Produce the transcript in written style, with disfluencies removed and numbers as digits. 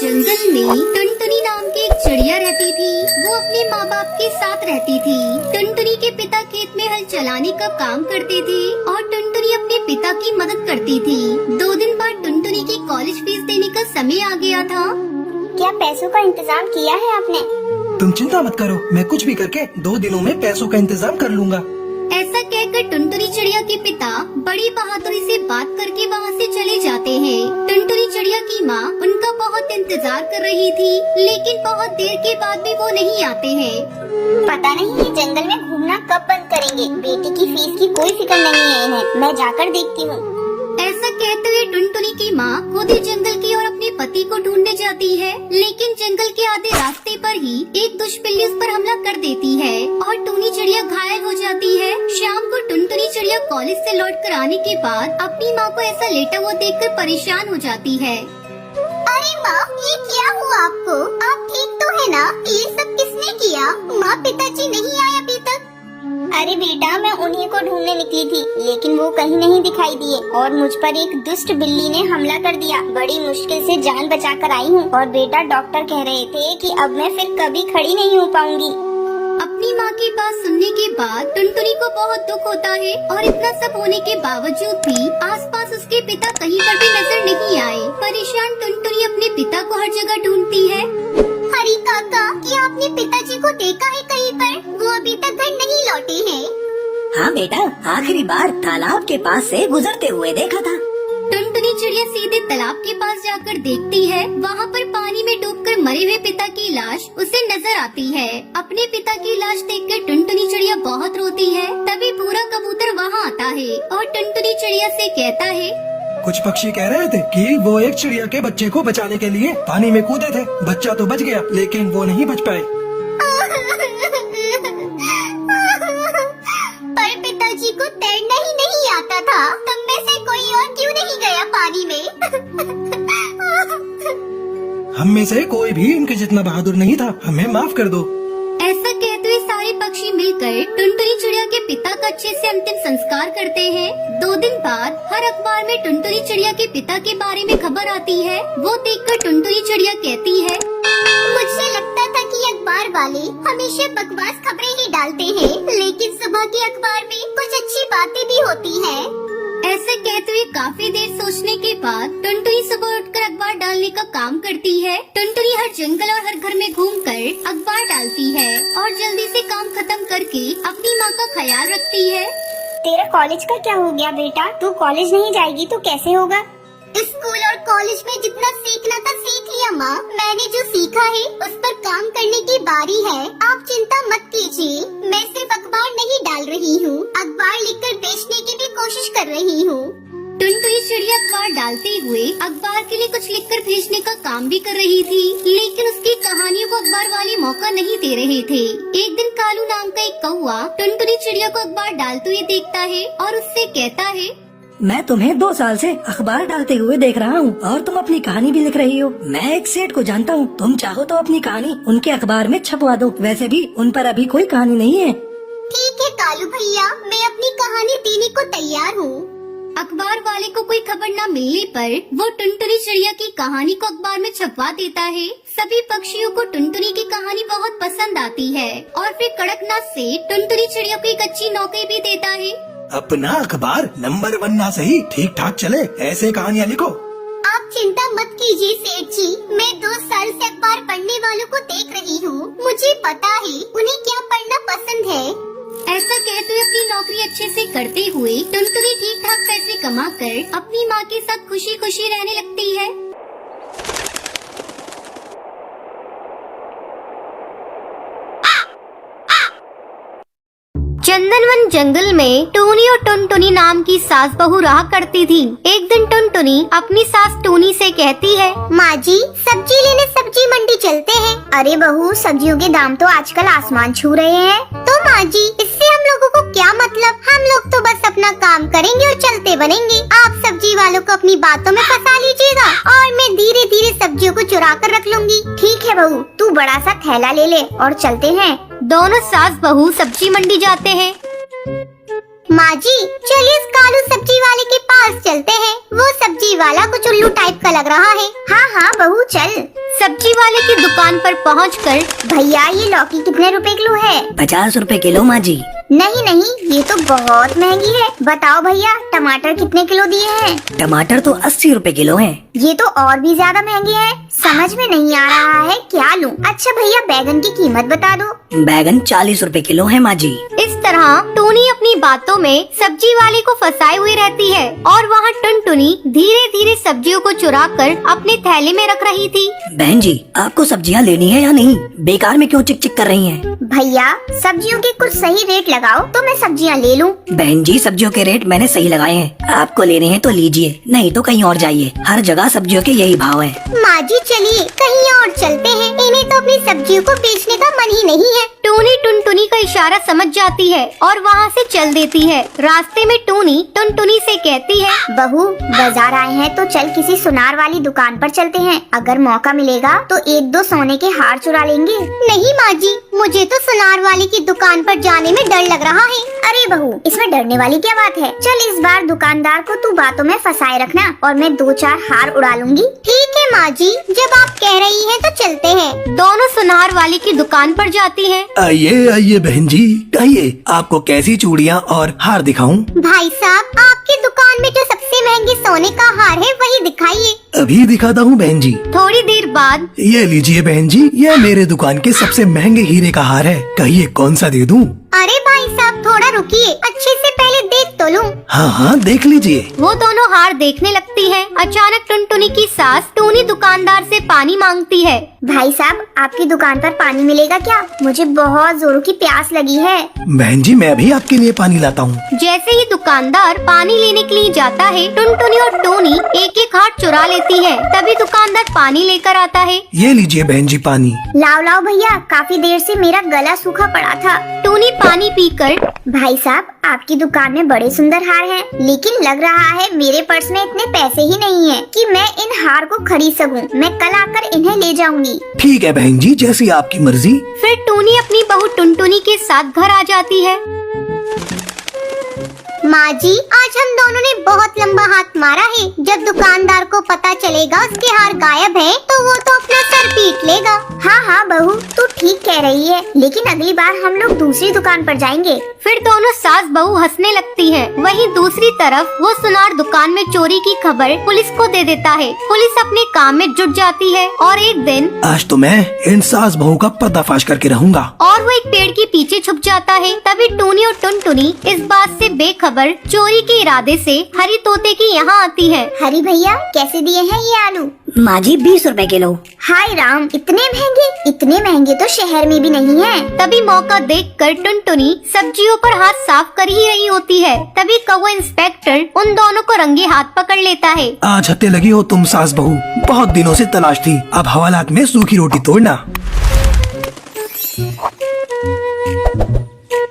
जंगल में टुनटुनी नाम की एक चिड़िया रहती थी। वो अपने माँ बाप के साथ रहती थी। टुनटुनी के पिता खेत में हल चलाने का काम करते थे और टुनटुनी अपने पिता की मदद करती थी। 2 दिन बाद टुनटुनी की कॉलेज फीस देने का समय आ गया था। क्या पैसों का इंतजाम किया है आपने? तुम चिंता मत करो, मैं कुछ भी करके 2 दिनों में पैसों का इंतजाम कर लूँगा। ऐसा कहकर टुनटुनी चिड़िया के पिता बड़ी बहादुरी से बात करके वहाँ से चले जाते हैं। टुनटुनी चिड़िया की माँ उनका बहुत इंतजार कर रही थी, लेकिन बहुत देर के बाद भी वो नहीं आते हैं। पता नहीं ये जंगल में घूमना कब बंद करेंगे। बेटी की फीस की कोई फिक्र नहीं है इन्हें। मैं जाकर देखती हूँ। ऐसा कहते हुए टुनटुनी की माँ खुद ही जंगल की ओर अपने पति को ढूंढने जाती है, लेकिन जंगल के आधे रास्ते पर ही एक दुष्बिल्ली उस पर हमला कर देती है और टुनी चिड़िया घायल हो जाती है। शाम को टुनटुनी चिड़िया कॉलेज से लौट कर आने के बाद अपनी माँ को ऐसा लेटा हुआ देखकर परेशान हो जाती है। अरे माँ, ये क्या हुआ आपको? आप ठीक तो है ना? ये सब किसने किया? माँ, पिताजी नहीं आए अभी तक? अरे बेटा, मैं उन्हीं को ढूंढने निकली थी, लेकिन वो कहीं नहीं दिखाई दिए और मुझ पर एक दुष्ट बिल्ली ने हमला कर दिया। बड़ी मुश्किल से जान बचाकर आई हूँ। और बेटा, डॉक्टर कह रहे थे कि अब मैं फिर कभी खड़ी नहीं हो पाऊंगी। अपनी माँ की बात सुनने के बाद टुनटुनी को बहुत दुख होता है और इतना सब होने के बावजूद भी आसपास उसके पिता कहीं पर भी नजर नहीं आए। परेशान टुनटुनी अपने पिता को हर जगह ढूंढती है। हरी काका, क्या आपने पिताजी को देखा है कहीं पर? वो अभी तक घर नहीं लौटे हैं। हाँ बेटा, आखिरी बार तालाब के पास से गुजरते हुए देखा था। टुनटुनी चिड़िया सीधे तालाब के पास जाकर देखती है। वहाँ पर पानी में डूबकर मरे हुए पिता की लाश उसे नजर आती है। अपने पिता की लाश देखकर टुनटुनी चिड़िया बहुत रोती है। तभी पूरा कबूतर वहाँ आता है और टुनटुनी चिड़िया से कहता है, कुछ पक्षी कह रहे थे कि वो एक चिड़िया के बच्चे को बचाने के लिए पानी में कूदे थे। बच्चा तो बच गया, लेकिन वो नहीं बच पाए। पर पिताजी को तैरना ही नहीं आता था। तुम में से कोई और क्यों नहीं गया पानी में? हम में से कोई भी इनके जितना बहादुर नहीं था। हमें माफ कर दो। ऐसा कहते हुए सारे पक्षी मिलकर टुनटुनी चिड़िया के पिता का अच्छे से अंतिम संस्कार करते हैं। 2 दिन बाद हर अखबार में टुनटुनी चिड़िया के पिता के बारे में खबर आती है। वो देखकर टुनटुनी चिड़िया कहती है, मुझे लगता था कि अखबार वाले हमेशा बकवास खबरें ही डालते हैं, लेकिन सुबह के अखबार में कुछ अच्छी बातें भी होती हैं। ऐसे कहते हुए काफी देर सोचने के बाद टुनटुनी सुबह उठकर अखबार डालने का काम करती है। टुनटुनी हर जंगल और हर घर में घूमकर अखबार डालती है और जल्दी से काम खत्म करके अपनी माँ का ख्याल रखती है। तेरा कॉलेज का क्या हो गया बेटा? तू कॉलेज नहीं जाएगी तो कैसे होगा? स्कूल और कॉलेज में जितना सीखना था सीख लिया माँ। मैंने जो सीखा है उस पर काम करने की बारी है। आप चिंता मत कीजिए। मैं सिर्फ अखबार नहीं डाल रही हूँ, अखबार लिखकर बेचने की भी कोशिश कर रही हूँ। टुनटुनी चिड़िया अखबार डालते हुए अखबार के लिए कुछ लिखकर भेजने का काम भी कर रही थी, लेकिन उसकी कहानियों को अखबार वाले मौका नहीं दे रहे थे। एक दिन कालू नाम का एक कौवा टुनटुनी चिड़िया को अखबार डालते हुए देखता है और उससे कहता है, मैं तुम्हें 2 साल से अखबार डालते हुए देख रहा हूँ और तुम अपनी कहानी भी लिख रही हो। मैं एक सेठ को जानता हूँ, तुम चाहो तो अपनी कहानी उनके अखबार में छपवा दो। वैसे भी उन पर अभी कोई कहानी नहीं है। ठीक है कालू भैया, मैं अपनी कहानी देने को तैयार हूँ। अखबार वाले को कोई खबर न मिलने पर वो टुनटुनी चिड़िया की कहानी को अखबार में छपवा देता है। सभी पक्षियों को टुनटुनी की कहानी बहुत पसंद आती है और फिर कड़कनाथ से टुनटुनी चिड़िया को एक अच्छी नौकरी भी देता है। अपना अखबार नंबर 1 ना सही, ठीक ठाक चले, ऐसे कहानियाँ लिखो। आप चिंता मत कीजिए सेठ जी। मैं 2 साल से अखबार पढ़ने वालों को देख रही हूँ। मुझे पता है उन्हें क्या पढ़ना पसंद है। ऐसा कहते हुए अपनी नौकरी अच्छे से करते हुए टुनटुनी ठीक ठाक पैसे कमाकर अपनी माँ के साथ खुशी खुशी रहने लगती है। चंदनवन जंगल में टूनी और टुनटुनी नाम की सास बहू रहा करती थी। एक दिन टुनटुनी अपनी सास टूनी से कहती है, माँ जी, सब्जी लेने सब्जी मंडी चलते हैं। अरे बहू, सब्जियों के दाम तो आजकल आसमान छू रहे हैं। तो माँ जी, इससे हम लोगों को क्या मतलब? हम लोग तो बस अपना काम करेंगे और चलते बनेंगे। आप सब्जी वालों को अपनी बातों में फंसा लीजिएगा और मैं धीरे धीरे सब्जियों को चुरा कर रख लूंगी। ठीक है बहू, तू बड़ा सा थैला ले ले और चलते हैं। दोनों सास बहू सब्जी मंडी जाते हैं। माँ जी, चलिए इस कालू सब्जी वाले के पास चलते हैं। वो सब्जी वाला कुछ उल्लू टाइप का लग रहा है। हाँ हाँ बहू चल। सब्जी वाले की दुकान पर पहुंचकर भैया ये लौकी कितने रुपए किलो है? 50 रुपए किलो माँ जी। नहीं नहीं, ये तो बहुत महंगी है। बताओ भैया, टमाटर कितने किलो दिए हैं? टमाटर तो 80 रुपए किलो हैं। ये तो और भी ज्यादा महंगे हैं। समझ में नहीं आ रहा है क्या लूं। अच्छा भैया, बैगन की कीमत बता दो। बैगन 40 रुपए किलो है माँ जी। इस तरह टूनी अपनी बातों में सब्जी वाले को फंसाई हुई रहती है और वहाँ टुनटुनी धीरे धीरे सब्जियों को चुरा कर अपने थैले में रख रही थी। बहन जी, आपको सब्जियाँ लेनी है या नहीं? बेकार में क्यों चिक चिक कर रही हैं? भैया सब्जियों के कुछ सही रेट लगाओ तो मैं सब्जियाँ ले लूं। बहन जी, सब्जियों के रेट मैंने सही लगाए हैं। आपको लेने हैं तो लीजिए, नहीं तो कहीं और जाइए। हर जगह सब्जियों के यही भाव हैं। माँ जी चलिए कहीं और चलते हैं। इन्हें तो अपनी सब्जियों को बेचने का मन ही नहीं है। टूनी टुनटुनी का इशारा समझ जाती है और वहाँ से चल देती है। रास्ते में टूनी टुनटुनी से कहती है, बहू बाजार आए हैं तो चल किसी सुनार वाली दुकान पर चलते हैं। अगर मौका मिलेगा तो 1-2 सोने के हार चुरा लेंगे। नहीं माँ जी, मुझे तो सुनार वाली की दुकान पर जाने में डर लग रहा है। अरे बहू, इसमें डरने वाली क्या बात है। चल इस बार दुकानदार को तू बातों में फंसाए रखना और मैं 2-4 हार उड़ा लूंगी। ठीक है माँ जी, जब आप कह रही हैं तो चलते हैं। दोनों सुनार वाली की दुकान पर जाती हैं। आइए आइए बहन जी, कहिए आपको कैसी चूड़ियाँ और हार दिखाऊं? भाई साहब, आपकी दुकान में जो सबसे महंगे सोने का हार है वही दिखाइए। अभी दिखाता हूँ बहन जी। थोड़ी देर बाद ये लीजिए बहन जी, ये मेरे दुकान के सबसे महंगे हीरे का हार है। कहिए कौन सा दे दूं? अरे भाई साहब थोड़ा रुकिए, अच्छे से पहले देख तो लूं। हाँ हाँ देख लीजिए। वो दोनों हार देखने लगती हैं। अचानक टुनटुनी की सास टूनी दुकानदार से पानी मांगती है। भाई साहब आपकी दुकान पर पानी मिलेगा क्या? मुझे बहुत जोरों की प्यास लगी है। बहन जी मैं भी आपके लिए पानी लाता हूँ। जैसे ही दुकानदार पानी लेने के लिए जाता है, टुनटुनी और टूनी एक एक हार चुरा लेती है। तभी दुकानदार पानी लेकर आता है। ये लीजिए बहन जी पानी। लाओ लाओ भैया, काफी देर से मेरा गला सूखा पड़ा था। टूनी पानी पीकर, भाई साहब आपकी दुकान में बड़े सुंदर हार हैं, लेकिन लग रहा है मेरे पर्स में इतने पैसे ही नहीं हैं कि मैं इन हार को खरीद सकूं। मैं कल आकर इन्हें ले जाऊंगी। ठीक है बहन जी, जैसी आपकी मर्जी। फिर टूनी अपनी बहू टुनटुनी के साथ घर आ जाती है। माँ जी, आज हम दोनों ने बहुत लंबा हाथ मारा है। जब दुकानदार को पता चलेगा उसके हार गायब है तो वो तो अपना सर पीट लेगा। हाँ हाँ बहू, तू ठीक कह रही है, लेकिन अगली बार हम लोग दूसरी दुकान पर जाएंगे। फिर दोनों सास बहू हंसने लगती हैं। वहीं दूसरी तरफ वो सुनार दुकान में चोरी की खबर पुलिस को दे देता है। पुलिस अपने काम में जुट जाती है और एक दिन आज तो मैं इन सास बहू का पर्दाफाश करके रहूंगा। और वो एक पेड़ के पीछे छुप जाता है। तभी टूनी और टुनटुनी इस बात से बेखबर चोरी के इरादे से हरी तोते की यहाँ आती है। हरी भैया कैसे दिए हैं ये आलू? माँ जी 20 रुपए किलो। हाय राम, इतने महंगे? इतने महंगे तो शहर में भी नहीं है। तभी मौका देखकर टुनटुनी सब्जियों पर हाथ साफ कर ही रही होती है। तभी कौवा इंस्पेक्टर उन दोनों को रंगे हाथ पकड़ लेता है। आज हत्ते लगी हो तुम सास बहू, बहुत दिनों से तलाश थी। अब हवालात में सूखी रोटी तोड़ना।